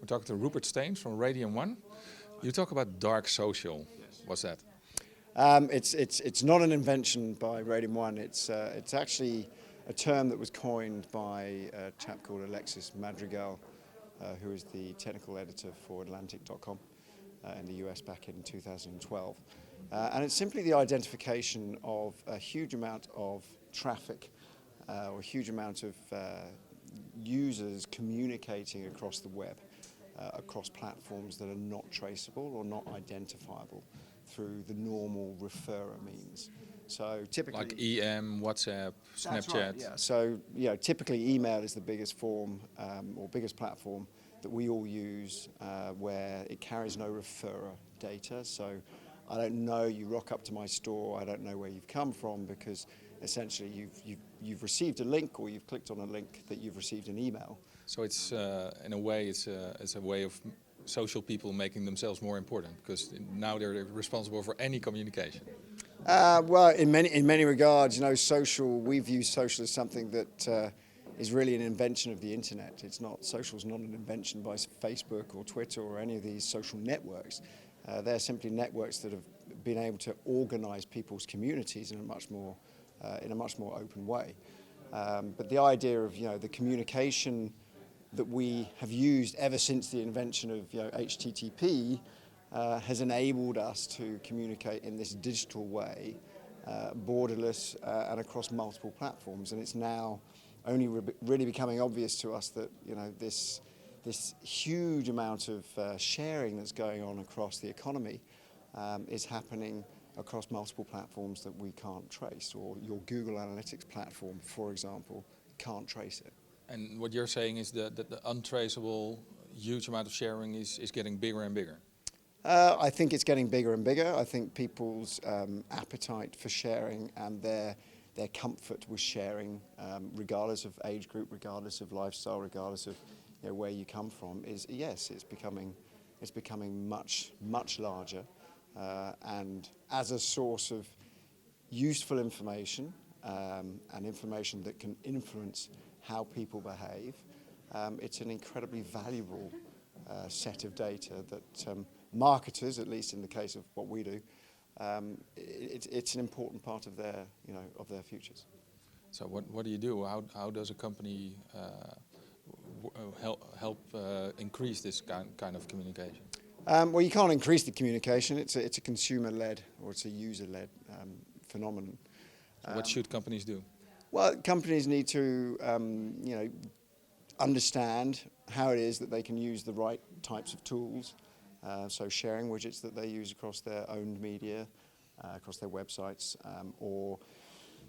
We're talking to Rupert from Radian 1. You talk about dark social. Yes. What's that? It's not an invention by Radian 1. It's actually a term that was coined by a chap called Alexis Madrigal, who is the technical editor for Atlantic.com in the US back in 2012. And it's simply the identification of a huge amount of traffic or a huge amount of users communicating across the web, across platforms that are not traceable or not identifiable through the normal referrer means. So typically, like EM, WhatsApp, Snapchat. Right, yeah. So typically email is the biggest form or biggest platform that we all use, where it carries no referrer data. So I don't know, you rock up to my store, I don't know where you've come from, because essentially you've received a link, or you've clicked on a link that you've received an email. So it's in a way it's a way of social people making themselves more important, because now they're responsible for any communication. Well, in many regards, we view social as something that is really an invention of the internet. Social's not an invention by Facebook or Twitter or any of these social networks. They're simply networks that have been able to organize people's communities in a much more open way. But the idea of the communication that we have used ever since the invention of HTTP has enabled us to communicate in this digital way, borderless and across multiple platforms. And it's now only really becoming obvious to us that this huge amount of sharing that's going on across the economy is happening across multiple platforms that we can't trace, or your Google Analytics platform, for example, can't trace it. And what you're saying is that the untraceable huge amount of sharing is getting bigger and bigger? I think it's getting bigger and bigger. I think people's appetite for sharing and their comfort with sharing, regardless of age group, regardless of lifestyle, regardless of where you come from, it's becoming much larger, and as a source of useful information and information that can influence how people behave. It's an incredibly valuable set of data that marketers, at least in the case of what we do, it's an important part of their futures. So what do you do? How does a company help increase this kind of communication? Well, you can't increase the communication. It's a consumer-led or it's a user-led phenomenon. So what should companies do? Well, companies need to understand how it is that they can use the right types of tools. So sharing widgets that they use across their owned media, across their websites, or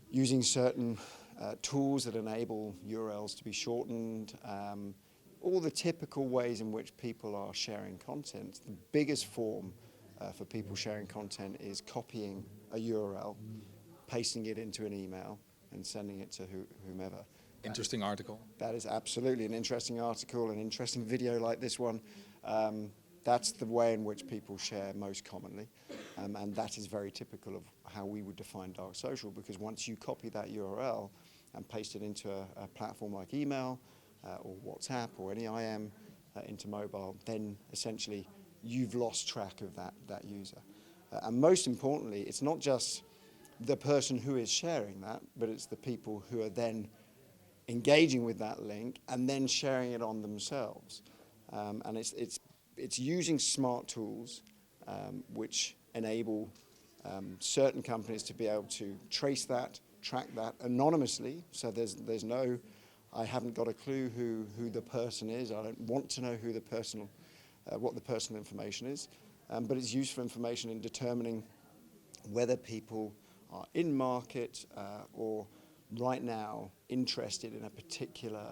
using certain tools that enable URLs to be shortened. All the typical ways in which people are sharing content. The biggest form for people sharing content is copying a URL, pasting it into an email, and sending it to whomever. Interesting article. That is absolutely an interesting article, an interesting video like this one. That's the way in which people share most commonly, and that is very typical of how we would define dark social, because once you copy that URL and paste it into a platform like email or WhatsApp or any IM into mobile, then essentially you've lost track of that user. And most importantly, it's not just the person who is sharing that, but it's the people who are then engaging with that link and then sharing it on themselves. And it's using smart tools which enable certain companies to be able to trace that, track that anonymously. So there's no, I haven't got a clue who the person is. I don't want to know what the personal information is. But it's useful information in determining whether people are in market or right now interested in a particular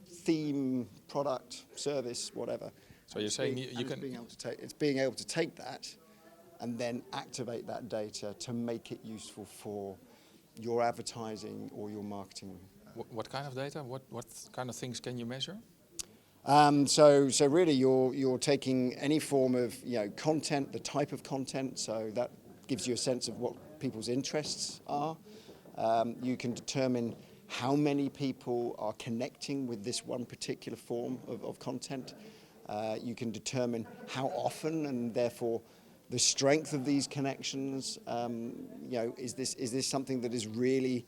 theme, product, service, whatever. So you're saying you can... It's being able to take that and then activate that data to make it useful for your advertising or your marketing. What kind of data? What kind of things can you measure? So really you're taking any form of content, the type of content, so that gives you a sense of what people's interests are. You can determine how many people are connecting with this one particular form of content. You can determine how often, and therefore the strength of these connections. Is this something that is really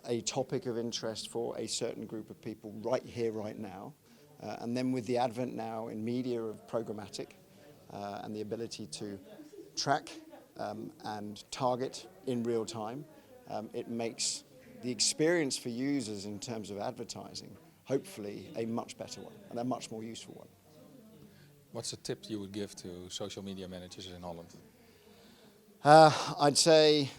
a topic of interest for a certain group of people right here, right now? And then with the advent now in media of programmatic and the ability to track and target in real time, it makes the experience for users in terms of advertising hopefully a much better one and a much more useful one. What's a tip you would give to social media managers in Holland? I'd say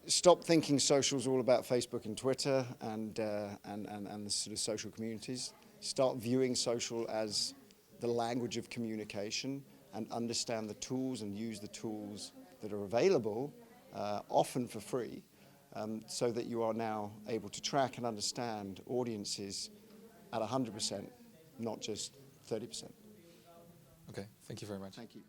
stop thinking social is all about Facebook and Twitter and the sort of social communities. Start viewing social as the language of communication and understand the tools and use the tools that are available, often for free, so that you are now able to track and understand audiences at 100%, not just 30%. Okay, thank you very much. Thank you.